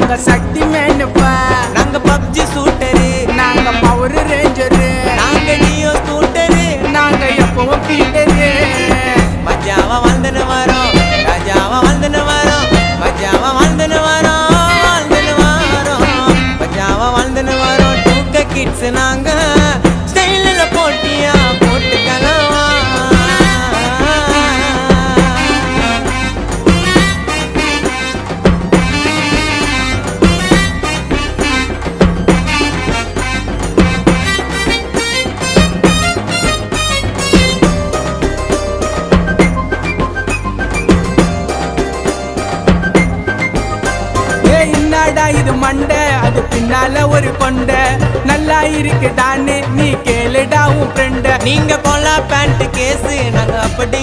நாங்க சக்தி மேனுப்பா, நாங்க பப்ஜி சூட்டரு, நாங்க பவர் ரேஞ்சரு, நாங்க டியோ ஸ்கூட்டரு, நாங்க எப்பவும் பீட்டரு. மஜாவா வாழ்ந்துன்னு வரோம், ராஜாவா வாழ்ந்துன்னு வரோம், மஜாவா வாழ்ந்துன்னு வரோம், வாழ்ந்துன்னு வரோம், மஜாவா வாழ்ந்துன்னு வரோம். 2K கிட்ஸ் நாங்க ஸ்டைலில் போட்டியா போட்டுக்கலாம். என்னடா இது மண்டை, அது பின்னால ஒரு கொண்டை, நல்லா இருக்குதான்னு நீ கேளுடா உன் ஃப்ரெண்ட. நீங்க கொல்லா பேண்ட் கேஸ், நாங்க அப்படி